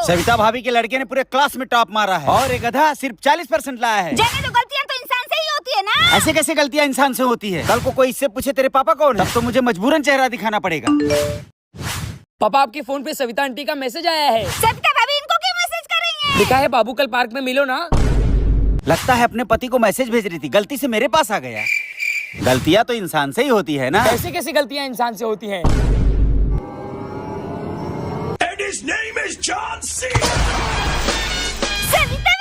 सविता भाभी के लड़के ने पूरे क्लास में टॉप मारा है और एक गधा सिर्फ 40% लाया है। जाने दो, गलतियाँ तो इंसान से ही होती है ना। ऐसे कैसे गलतियाँ इंसान से होती है? कल को कोई इससे पूछे तेरे पापा कौन है, तब तो मुझे मजबूरन चेहरा दिखाना पड़ेगा। पापा आपके फोन पे सविता आंटी का मैसेज आया है। सविता भाभी इनको क्यों मैसेज कर रही हैं? लिखा है बाबू कल पार्क में मिलो ना। लगता है अपने पति को मैसेज भेज रही थी, गलती से मेरे पास आ गया। गलतियाँ तो इंसान से ही होती है ना। ऐसे कैसे गलतियाँ इंसान से होती हैं? And his name is John C. Savita